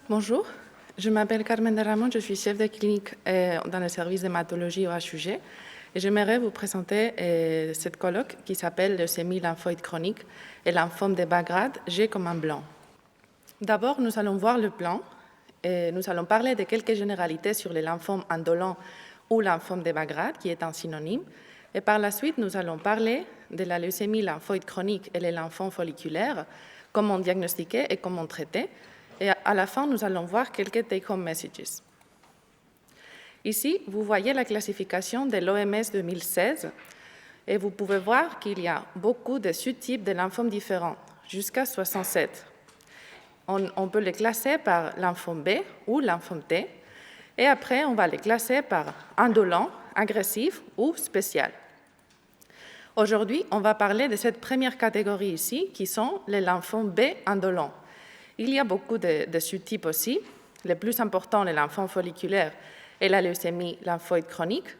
Bonjour, je m'appelle Carmen de Ramon, je suis chef de clinique dans le service d'hématologie au HUG et j'aimerais vous présenter cette colloque qui s'appelle leucémie lymphoïde chronique et lymphome de bas grade, G comme un blanc. D'abord, nous allons voir le plan et nous allons parler de quelques généralités sur les lymphomes indolents ou lymphome de bas grade, qui est un synonyme. Et par la suite, nous allons parler de la leucémie lymphoïde chronique et les lymphomes folliculaires, comment diagnostiquer et comment traiter. Et à la fin, nous allons voir quelques take-home messages. Ici, vous voyez la classification de l'OMS 2016 et vous pouvez voir qu'il y a beaucoup de sous-types de lymphomes différents, jusqu'à 67. On peut les classer par lymphome B ou lymphome T et après, on va les classer par indolent, agressif ou spécial. Aujourd'hui, on va parler de cette première catégorie ici, qui sont les lymphomes B indolents. Il y a beaucoup de sous-types aussi. Le plus important, les lymphomes folliculaires et la leucémie lymphoïde chronique.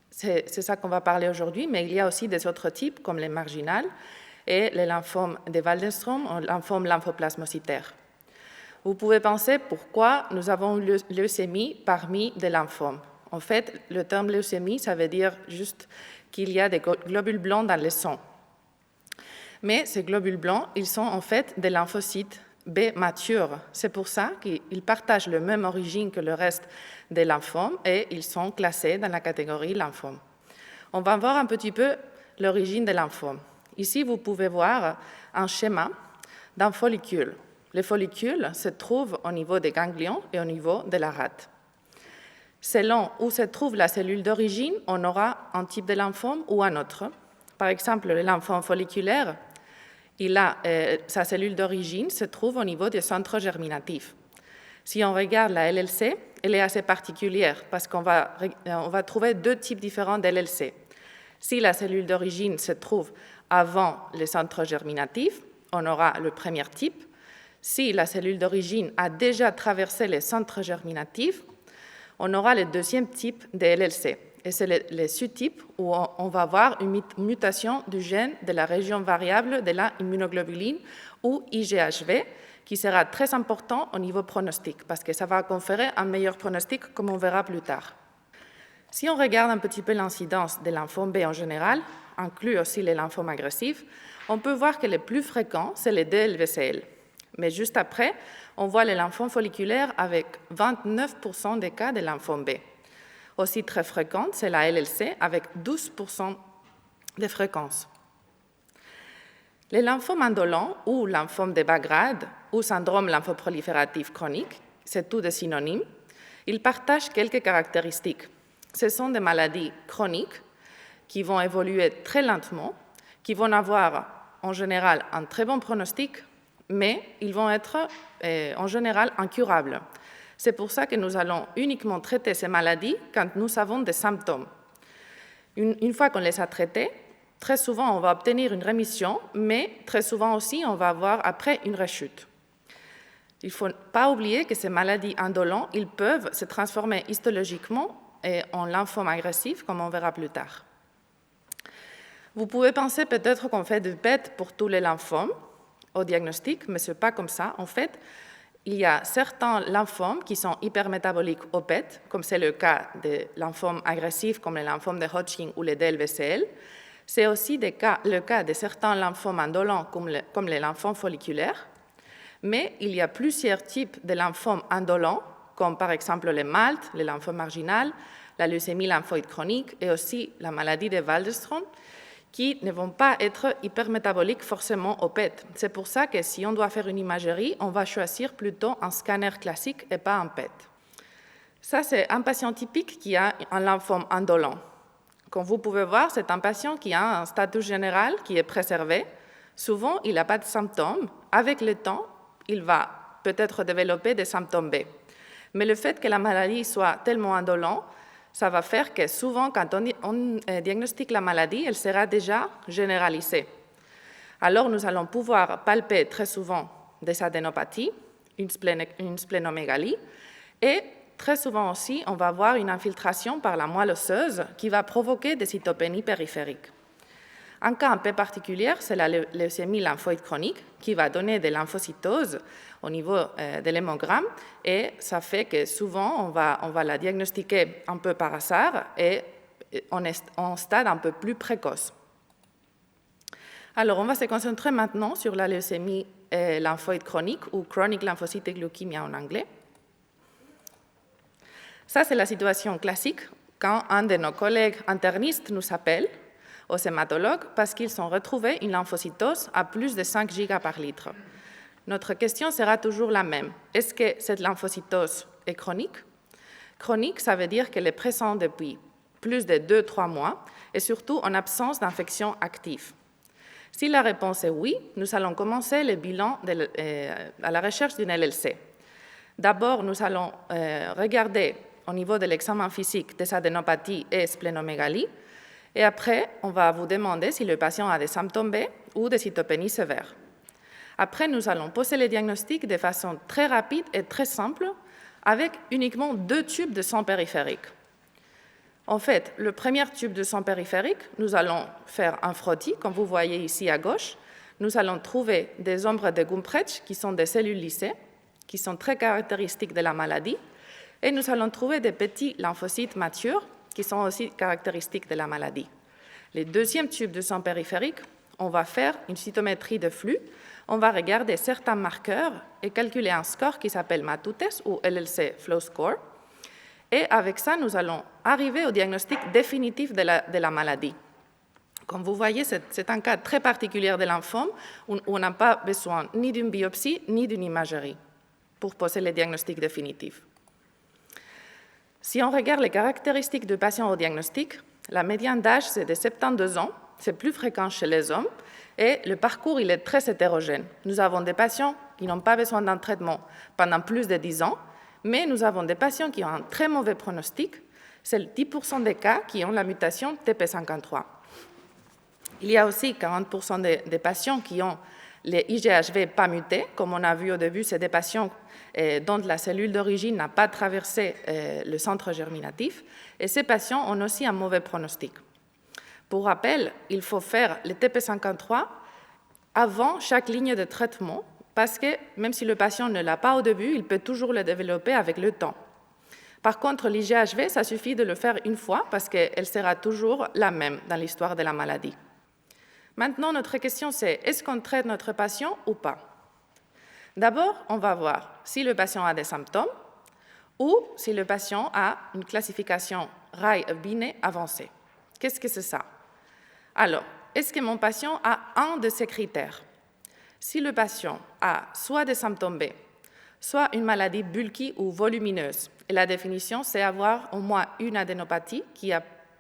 C'est ça qu'on va parler aujourd'hui, mais il y a aussi des autres types comme les marginales et les lymphomes de Waldenström ou lymphome lymphoplasmocytaire. Vous pouvez penser pourquoi nous avons leucémie parmi des lymphomes. En fait, le terme leucémie, ça veut dire juste qu'il y a des globules blancs dans le sang. Mais ces globules blancs, ils sont en fait des lymphocytes B matures. C'est pour ça qu'ils partagent la même origine que le reste des lymphomes et ils sont classés dans la catégorie lymphome. On va voir un petit peu l'origine des lymphomes. Ici, vous pouvez voir un schéma d'un follicule. Les follicules se trouvent au niveau des ganglions et au niveau de la rate. Selon où se trouve la cellule d'origine, on aura un type de lymphome ou un autre. Par exemple, le lymphome folliculaire, sa cellule d'origine se trouve au niveau des centres germinatifs. Si on regarde la LLC, elle est assez particulière parce qu'on va trouver deux types différents d'LLC. Si la cellule d'origine se trouve avant les centres germinatifs, on aura le premier type. Si la cellule d'origine a déjà traversé les centres germinatifs, on aura le deuxième type de LLC. Et c'est le sous-type où on va avoir une mutation du gène de la région variable de la immunoglobuline ou IGHV, qui sera très important au niveau pronostic, parce que ça va conférer un meilleur pronostic, comme on verra plus tard. Si on regarde un petit peu l'incidence des lymphomes B en général, inclus aussi les lymphomes agressifs, on peut voir que les plus fréquents, c'est les DLBCL. Mais juste après, on voit les lymphomes folliculaires avec 29% des cas de lymphome B. Aussi très fréquente, c'est la LLC avec 12% de fréquence. Les lymphomes indolents ou lymphomes de bas grade ou syndrome lymphoprolifératif chronique, c'est tout des synonymes, ils partagent quelques caractéristiques. Ce sont des maladies chroniques qui vont évoluer très lentement, qui vont avoir en général un très bon pronostic, mais ils vont être en général incurables. C'est pour ça que nous allons uniquement traiter ces maladies quand nous avons des symptômes. Une fois qu'on les a traités, très souvent on va obtenir une rémission, mais très souvent aussi on va avoir après une rechute. Il ne faut pas oublier que ces maladies indolentes, ils peuvent se transformer histologiquement en lymphome agressif, comme on verra plus tard. Vous pouvez penser peut-être qu'on fait du PET pour tous les lymphomes au diagnostic, mais ce n'est pas comme ça. En fait, il y a certains lymphomes qui sont hypermétaboliques au PET, comme c'est le cas des lymphomes agressifs comme les lymphomes de Hodgkin ou les DLBCL. C'est aussi le cas de certains lymphomes indolents comme les lymphomes folliculaires. Mais il y a plusieurs types de lymphomes indolents, comme par exemple les MALT, les lymphomes marginales, la leucémie lymphoïde chronique et aussi la maladie de Waldenström, qui ne vont pas être hypermétaboliques forcément au PET. C'est pour ça que si on doit faire une imagerie, on va choisir plutôt un scanner classique et pas un PET. Ça, c'est un patient typique qui a un lymphome indolent. Comme vous pouvez voir, c'est un patient qui a un status général qui est préservé. Souvent, il n'a pas de symptômes. Avec le temps, il va peut-être développer des symptômes B. Mais le fait que la maladie soit tellement indolente, ça va faire que souvent, quand on diagnostique la maladie, elle sera déjà généralisée. Alors, nous allons pouvoir palper très souvent des adénopathies, une splénomégalie, et très souvent aussi, on va avoir une infiltration par la moelle osseuse qui va provoquer des cytopénies périphériques. Un cas un peu particulier, c'est la leucémie lymphoïde chronique qui va donner de lymphocytose au niveau de l'hémogramme et ça fait que souvent on va la diagnostiquer un peu par hasard et on est en stade un peu plus précoce. Alors on va se concentrer maintenant sur la leucémie lymphoïde chronique ou chronic lymphocytic leukemia en anglais. Ça, c'est la situation classique quand un de nos collègues internistes nous appelle aux hématologues parce qu'ils ont retrouvé une lymphocytose à plus de 5 gigas par litre. Notre question sera toujours la même. Est-ce que cette lymphocytose est chronique? Chronique, ça veut dire qu'elle est présente depuis plus de 2-3 mois et surtout en absence d'infection active. Si la réponse est oui, nous allons commencer le bilan à la recherche d'une LLC. D'abord, nous allons regarder au niveau de l'examen physique des adénopathies et splénomégalie. Et après, on va vous demander si le patient a des symptômes B ou des cytopénies sévères. Après, nous allons poser le diagnostic de façon très rapide et très simple avec uniquement 2 tubes de sang périphérique. En fait, le premier tube de sang périphérique, nous allons faire un frottis, comme vous voyez ici à gauche. Nous allons trouver des ombres de Gumprecht, qui sont des cellules lysées, qui sont très caractéristiques de la maladie. Et nous allons trouver des petits lymphocytes matures, qui sont aussi caractéristiques de la maladie. Le deuxième tube de sang périphérique, on va faire une cytométrie de flux, on va regarder certains marqueurs et calculer un score qui s'appelle MATUTES ou LLC Flow Score. Et avec ça, nous allons arriver au diagnostic définitif de la maladie. Comme vous voyez, c'est un cas très particulier de lymphome où on n'a pas besoin ni d'une biopsie ni d'une imagerie pour poser le diagnostic définitif. Si on regarde les caractéristiques du patient au diagnostic, la médiane d'âge, c'est de 72 ans, c'est plus fréquent chez les hommes, et le parcours, il est très hétérogène. Nous avons des patients qui n'ont pas besoin d'un traitement pendant plus de 10 ans, mais nous avons des patients qui ont un très mauvais pronostic, c'est 10% des cas qui ont la mutation TP53. Il y a aussi 40% des patients qui ont les IGHV pas mutés, comme on a vu au début, c'est des patients dont la cellule d'origine n'a pas traversé le centre germinatif, et ces patients ont aussi un mauvais pronostic. Pour rappel, il faut faire le TP53 avant chaque ligne de traitement, parce que même si le patient ne l'a pas au début, il peut toujours le développer avec le temps. Par contre, l'IGHV, ça suffit de le faire une fois, parce qu'elle sera toujours la même dans l'histoire de la maladie. Maintenant, notre question, c'est est-ce qu'on traite notre patient ou pas? D'abord, on va voir si le patient a des symptômes ou si le patient a une classification RAI-Binet avancée. Qu'est-ce que c'est ça? Alors, est-ce que mon patient a un de ces critères? Si le patient a soit des symptômes B, soit une maladie bulky ou volumineuse, et la définition, c'est avoir au moins une adénopathie qui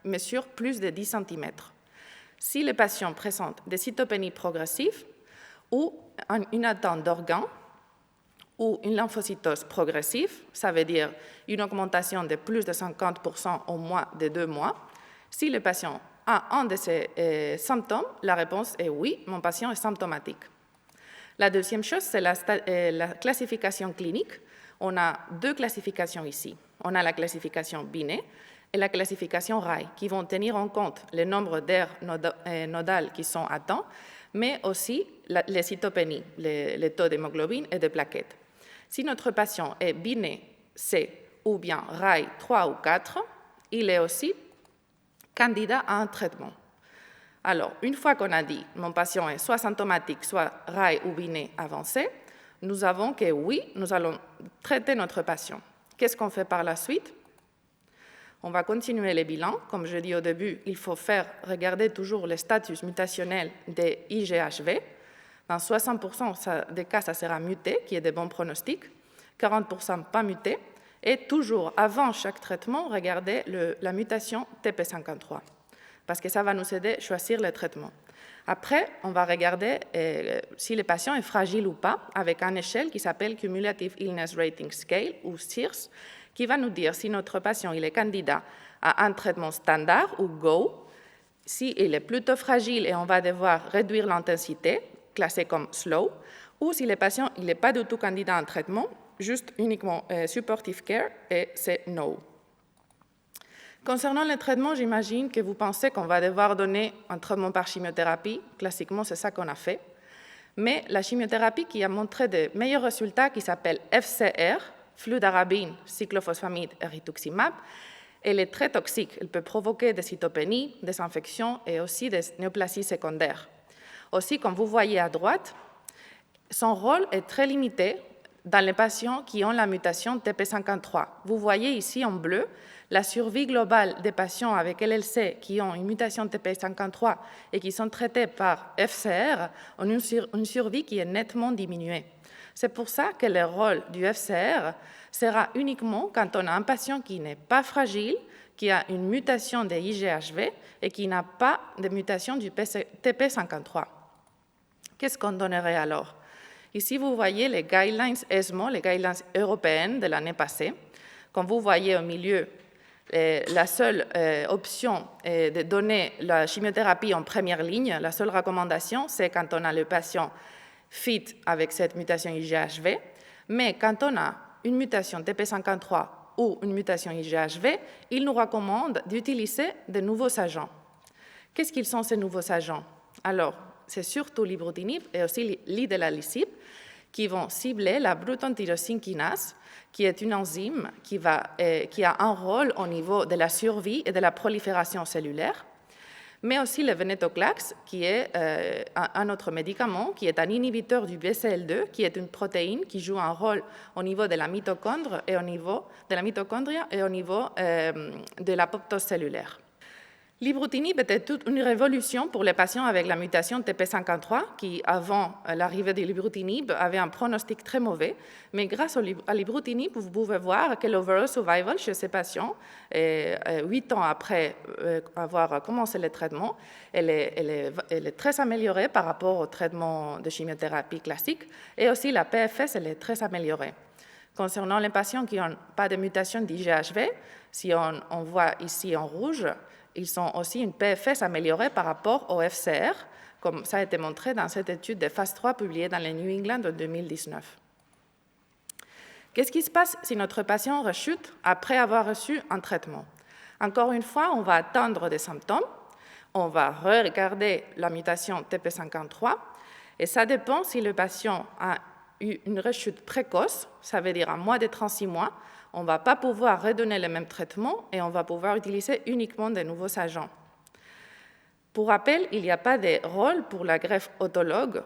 mesure plus de 10 cm. Si le patient présente des cytopénies progressives ou une atteinte d'organes ou une lymphocytose progressive, ça veut dire une augmentation de plus de 50% au moins de 2 mois, si le patient a un de ces symptômes, la réponse est oui, mon patient est symptomatique. La deuxième chose, c'est la classification clinique. On a 2 classifications ici. On a la classification Binet et la classification RAI, qui vont tenir en compte le nombre d'aires nodales qui sont atteints, mais aussi les cytopénies, les taux d'hémoglobine et de plaquettes. Si notre patient est Binet C ou bien RAI 3 ou 4, il est aussi candidat à un traitement. Alors, une fois qu'on a dit mon patient est soit symptomatique, soit RAI ou Binet avancé, nous avons que oui, nous allons traiter notre patient. Qu'est-ce qu'on fait par la suite? On va continuer les bilans. Comme je dis au début, il faut regarder toujours le status mutationnel des IGHV. Dans 60% des cas, ça sera muté, qui est de bons pronostics, 40% pas muté, et toujours, avant chaque traitement, regarder la mutation TP53, parce que ça va nous aider à choisir le traitement. Après, on va regarder si le patient est fragile ou pas, avec une échelle qui s'appelle Cumulative Illness Rating Scale, ou CIRS, qui va nous dire si notre patient il est candidat à un traitement standard ou GO, s'il est plutôt fragile et on va devoir réduire l'intensité, classé comme slow, ou si le patient n'est pas du tout candidat à un traitement, juste uniquement supportive care, et c'est no. Concernant le traitement, j'imagine que vous pensez qu'on va devoir donner un traitement par chimiothérapie. Classiquement, c'est ça qu'on a fait. Mais la chimiothérapie qui a montré de meilleurs résultats, qui s'appelle FCR, fludarabine, cyclophosphamide et rituximab, elle est très toxique. Elle peut provoquer des cytopénies, des infections et aussi des néoplasies secondaires. Aussi, comme vous voyez à droite, son rôle est très limité dans les patients qui ont la mutation TP53. Vous voyez ici en bleu la survie globale des patients avec LLC qui ont une mutation TP53 et qui sont traités par FCR ont une survie qui est nettement diminuée. C'est pour ça que le rôle du FCR sera uniquement quand on a un patient qui n'est pas fragile, qui a une mutation de IGHV et qui n'a pas de mutation du TP53. Qu'est-ce qu'on donnerait alors? Ici, vous voyez les guidelines ESMO, les guidelines européennes de l'année passée. Comme vous voyez au milieu, la seule option est de donner la chimiothérapie en première ligne. La seule recommandation, c'est quand on a le patient fit avec cette mutation IGHV. Mais quand on a une mutation TP53 ou une mutation IGHV, il nous recommande d'utiliser de nouveaux agents. Qu'est-ce qu'ils sont ces nouveaux agents? Alors, c'est surtout l'ibrutinib et aussi l'idélalicib qui vont cibler la Bruton tyrosine kinase, qui est une enzyme qui a un rôle au niveau de la survie et de la prolifération cellulaire, mais aussi le venetoclax, qui est un autre médicament, qui est un inhibiteur du BCL2, qui est une protéine qui joue un rôle au niveau de la mitochondrie et au niveau de l'apoptose cellulaire. L'ibrutinib était toute une révolution pour les patients avec la mutation TP53 qui, avant l'arrivée de l'ibrutinib, avaient un pronostic très mauvais. Mais grâce à l'ibrutinib, vous pouvez voir que l'overall survival chez ces patients, 8 ans après avoir commencé le traitement, elle est très améliorée par rapport au traitement de chimiothérapie classique. Et aussi la PFS, elle est très améliorée. Concernant les patients qui n'ont pas de mutation d'IGHV, si on voit ici en rouge, ils ont aussi une PFS améliorée par rapport au FCR, comme ça a été montré dans cette étude de phase 3 publiée dans le New England en 2019. Qu'est-ce qui se passe si notre patient rechute après avoir reçu un traitement? Encore une fois, on va attendre des symptômes, on va regarder la mutation TP53, et ça dépend si le patient a eu une rechute précoce, ça veut dire à moins de 36 mois, on ne va pas pouvoir redonner le même traitement et on va pouvoir utiliser uniquement de nouveaux agents. Pour rappel, il n'y a pas de rôle pour la greffe autologue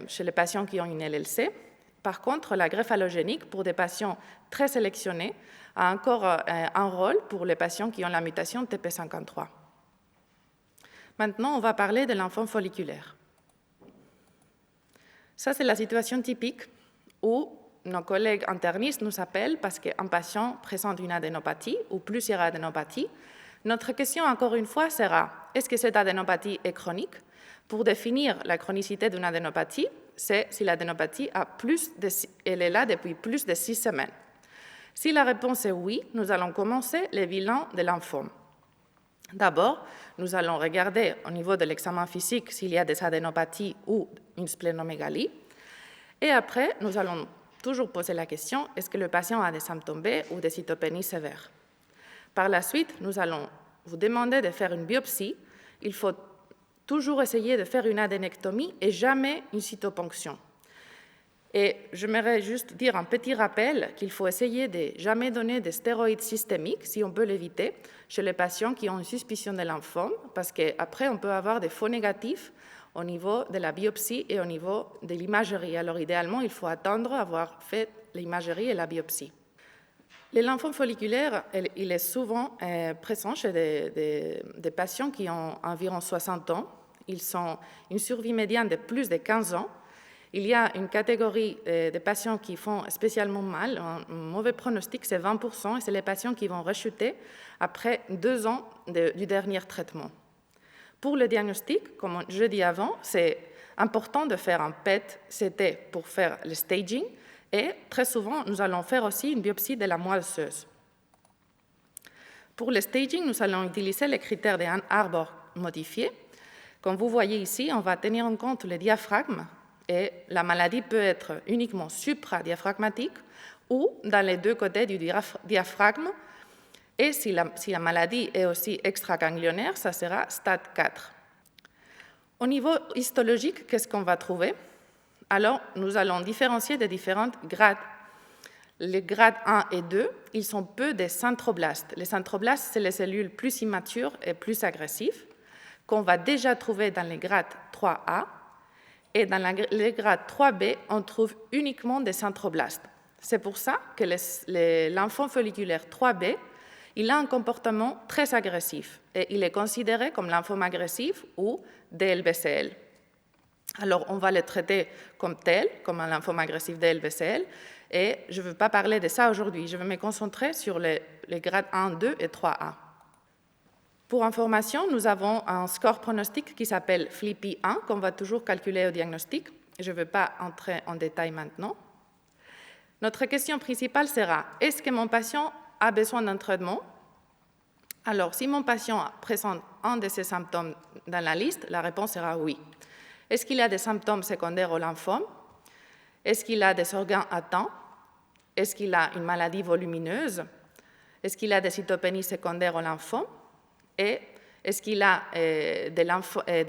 chez les patients qui ont une LLC. Par contre, la greffe allogénique pour des patients très sélectionnés a encore un rôle pour les patients qui ont la mutation TP53. Maintenant, on va parler de l'enfant folliculaire. Ça, c'est la situation typique où nos collègues internistes nous appellent parce qu'un patient présente une adénopathie ou plusieurs adénopathies. Notre question, encore une fois, sera est-ce que cette adénopathie est chronique? Pour définir la chronicité d'une adénopathie, c'est si l'adénopathie elle est là depuis plus de 6 semaines. Si la réponse est oui, nous allons commencer le bilan de lymphome. D'abord, nous allons regarder au niveau de l'examen physique s'il y a des adénopathies ou une splénomégalie. Et après, nous allons toujours poser la question, est-ce que le patient a des symptômes B ou des cytopénies sévères? Par la suite, nous allons vous demander de faire une biopsie. Il faut toujours essayer de faire une adénectomie et jamais une cytoponction. Et j'aimerais juste dire un petit rappel qu'il faut essayer de jamais donner des stéroïdes systémiques, si on peut l'éviter, chez les patients qui ont une suspicion de lymphome, parce qu'après, on peut avoir des faux négatifs au niveau de la biopsie et au niveau de l'imagerie. Alors, idéalement, il faut attendre avoir fait l'imagerie et la biopsie. Le lymphome folliculaire, il est souvent présent chez des patients qui ont environ 60 ans. Ils ont une survie médiane de plus de 15 ans. Il y a une catégorie de patients qui font spécialement mal, un mauvais pronostic, c'est 20%, et c'est les patients qui vont rechuter après 2 ans du dernier traitement. Pour le diagnostic, comme je dis avant, c'est important de faire un PET-CT pour faire le staging et très souvent, nous allons faire aussi une biopsie de la moelle osseuse. Pour le staging, nous allons utiliser les critères de Ann Arbor modifiés. Comme vous voyez ici, on va tenir en compte le diaphragme et la maladie peut être uniquement supradiaphragmatique ou dans les deux côtés du diaphragme Et si la maladie est aussi extraganglionnaire, ça sera stade 4. Au niveau histologique, qu'est-ce qu'on va trouver? Alors, nous allons différencier des différents grades. Les grades 1 et 2, ils sont peu des centroblastes. Les centroblastes, c'est les cellules plus immatures et plus agressives qu'on va déjà trouver dans les grades 3A. Et dans les grades 3B, on trouve uniquement des centroblastes. C'est pour ça que l'enfant folliculaire 3B, il a un comportement très agressif et il est considéré comme lymphome agressif ou DLBCL. Alors, on va le traiter comme tel, comme un lymphome agressif DLBCL, et je ne veux pas parler de ça aujourd'hui. Je vais me concentrer sur les grades 1, 2 et 3A. Pour information, nous avons un score pronostic qui s'appelle FLIPI-1, qu'on va toujours calculer au diagnostic. Je ne veux pas entrer en détail maintenant. Notre question principale sera, est-ce que mon patient a besoin d'un traitement? Alors, si mon patient présente un de ces symptômes dans la liste, la réponse sera oui. Est-ce qu'il a des symptômes secondaires au lymphome? Est-ce qu'il a des organes atteints? Est-ce qu'il a une maladie volumineuse? Est-ce qu'il a des cytopénies secondaires au lymphome? Et est-ce qu'il a des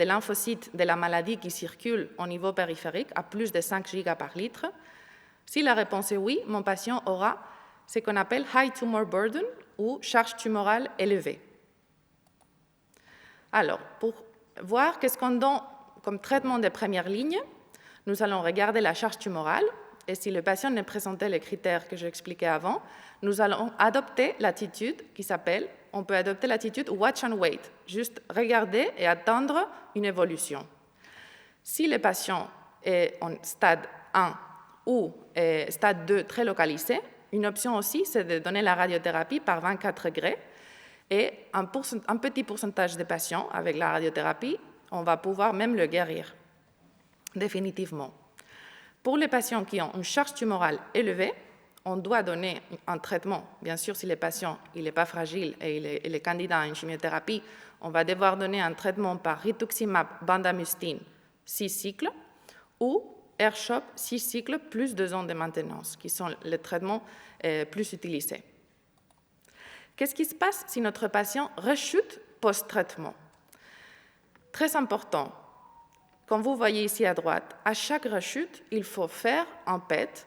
lymphocytes de la maladie qui circulent au niveau périphérique à plus de 5 gigas par litre? Si la réponse est oui, mon patient aura ce qu'on appelle high tumor burden ou charge tumorale élevée. Alors, pour voir qu'est-ce qu'on donne comme traitement de première ligne, nous allons regarder la charge tumorale et si le patient ne présentait les critères que j'ai expliqués avant, nous allons adopter l'attitude qui s'appelle, on peut adopter l'attitude watch and wait, juste regarder et attendre une évolution. Si le patient est en stade 1 ou stade 2 très localisé, une option aussi, c'est de donner la radiothérapie par 24 degrés et un petit pourcentage de patients avec la radiothérapie, on va pouvoir même le guérir, définitivement. Pour les patients qui ont une charge tumorale élevée, on doit donner un traitement. Bien sûr, si le patient n'est pas fragile et il est candidat à une chimiothérapie, on va devoir donner un traitement par rituximab, bendamustine, 6 cycles, ou AirShop, 6 cycles, plus 2 ans de maintenance, qui sont les traitements plus utilisés. Qu'est-ce qui se passe si notre patient rechute post-traitement? Très important. Comme vous voyez ici à droite, à chaque rechute, il faut faire un PET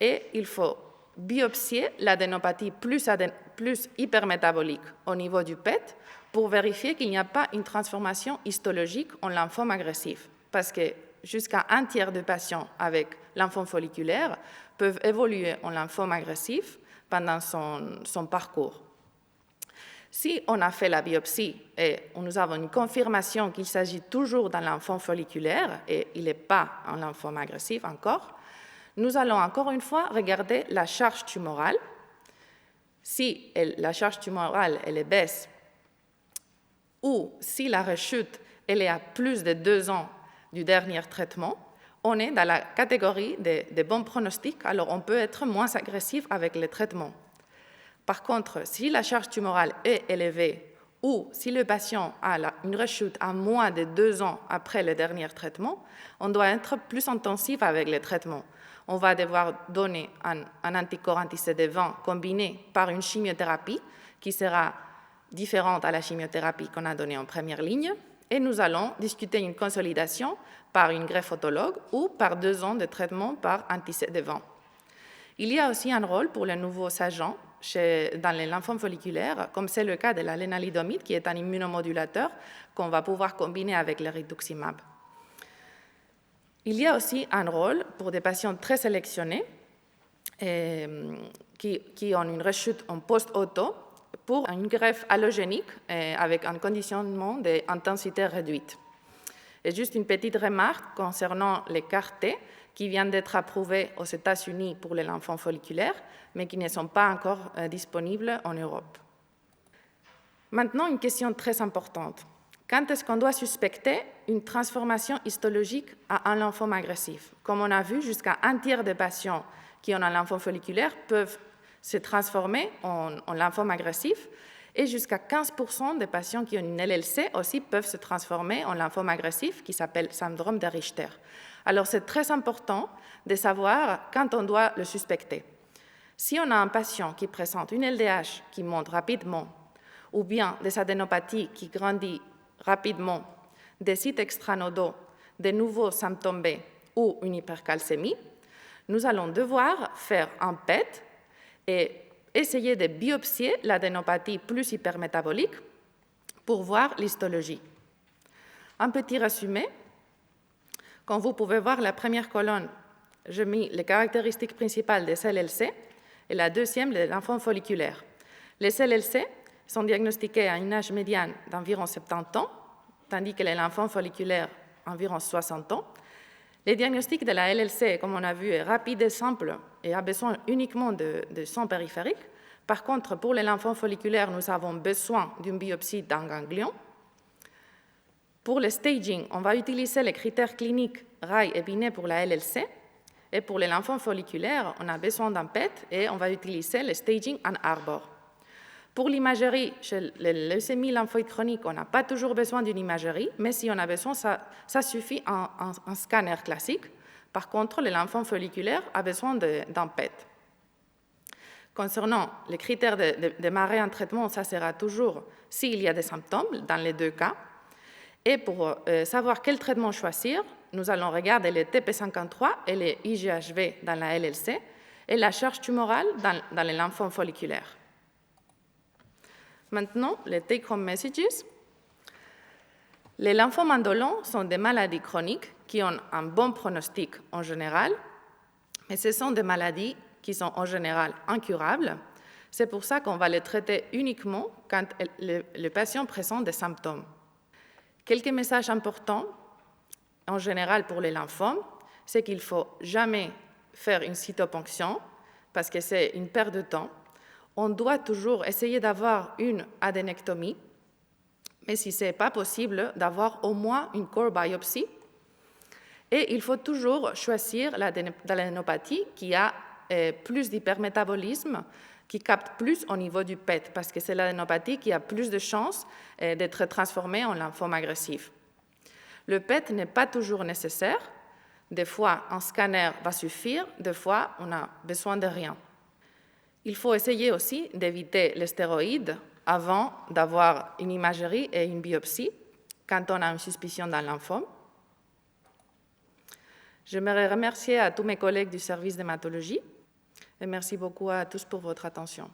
et il faut biopsier l'adénopathie plus hypermétabolique au niveau du PET pour vérifier qu'il n'y a pas une transformation histologique en lymphome agressif. Parce que jusqu'à un tiers de patients avec lymphome folliculaire peuvent évoluer en lymphome agressif pendant son parcours. Si on a fait la biopsie et nous avons une confirmation qu'il s'agit toujours d'un lymphome folliculaire et il n'est pas un lymphome agressif encore, nous allons encore une fois regarder la charge tumorale. Si la charge tumorale elle baisse ou si la rechute elle est à plus de 2 ans du dernier traitement, on est dans la catégorie des bons pronostics, alors on peut être moins agressif avec les traitements. Par contre, si la charge tumorale est élevée ou si le patient a une rechute à moins de 2 ans après le dernier traitement, on doit être plus intensif avec les traitements. On va devoir donner un anticorps anti-CD20 combiné par une chimiothérapie qui sera différente à la chimiothérapie qu'on a donnée en première ligne. Et nous allons discuter une consolidation par une greffe autologue ou par 2 ans de traitement par anti-CD20. Il y a aussi un rôle pour les nouveaux agents dans les lymphomes folliculaires, comme c'est le cas de la lénalidomide, qui est un immunomodulateur qu'on va pouvoir combiner avec le rituximab. Il y a aussi un rôle pour des patients très sélectionnés qui ont une rechute en post-auto pour une greffe allogénique avec un conditionnement d'intensité réduite. Et juste une petite remarque concernant les CAR-T qui viennent d'être approuvés aux États-Unis pour les lymphomes folliculaires, mais qui ne sont pas encore disponibles en Europe. Maintenant, une question très importante. Quand est-ce qu'on doit suspecter une transformation histologique à un lymphome agressif? Comme on a vu, jusqu'à un tiers des patients qui ont un lymphome folliculaire peuvent se transformer en lymphome agressif et jusqu'à 15% des patients qui ont une LLC aussi peuvent se transformer en lymphome agressif qui s'appelle syndrome de Richter. Alors c'est très important de savoir quand on doit le suspecter. Si on a un patient qui présente une LDH qui monte rapidement, ou bien des adénopathies qui grandissent rapidement, des sites extranodaux, de nouveaux symptômes B ou une hypercalcémie, nous allons devoir faire un PET et essayer de biopsier l'adénopathie plus hypermétabolique pour voir l'histologie. Un petit résumé. Comme vous pouvez voir, la première colonne, j'ai mis les caractéristiques principales des LLC et la deuxième, les lymmphomes folliculaires. Les LLC sont diagnostiqués à un âge médian d'environ 70 ans, tandis que les lymphomes folliculaires, environ 60 ans. Le diagnostic de la LLC, comme on a vu, est rapide et simple et a besoin uniquement de son périphérique. Par contre, pour les lymphomes folliculaires, nous avons besoin d'une biopsie d'un ganglion. Pour le staging, on va utiliser les critères cliniques Rai et Binet pour la LLC. Et pour les lymphomes folliculaires, on a besoin d'un PET et on va utiliser le staging en Arbor. Pour l'imagerie, chez les leucémies lymphoïdes chroniques, on n'a pas toujours besoin d'une imagerie, mais si on a besoin, ça suffit un scanner classique. Par contre, les lymphomes folliculaires ont besoin d'un PET. Concernant les critères de démarrer un traitement, ça sera toujours s'il y a des symptômes, dans les deux cas. Et pour savoir quel traitement choisir, nous allons regarder les TP53 et les IGHV dans la LLC et la charge tumorale dans les lymphomes folliculaires. Maintenant, les take-home messages. Les lymphomes indolents sont des maladies chroniques qui ont un bon pronostic en général, mais ce sont des maladies qui sont en général incurables. C'est pour ça qu'on va les traiter uniquement quand le patient présente des symptômes. Quelques messages importants, en général pour les lymphomes, c'est qu'il ne faut jamais faire une cytoponction parce que c'est une perte de temps. On doit toujours essayer d'avoir une adénectomie, mais si ce n'est pas possible, d'avoir au moins une core biopsie. Et il faut toujours choisir l'adénopathie qui a plus d'hypermétabolisme, qui capte plus au niveau du PET, parce que c'est l'adénopathie qui a plus de chances d'être transformée en lymphome agressif. Le PET n'est pas toujours nécessaire. Des fois, un scanner va suffire. Des fois, on a besoin de rien. Il faut essayer aussi d'éviter les stéroïdes avant d'avoir une imagerie et une biopsie quand on a une suspicion d'un lymphome. J'aimerais remercier à tous mes collègues du service d'hématologie et merci beaucoup à tous pour votre attention.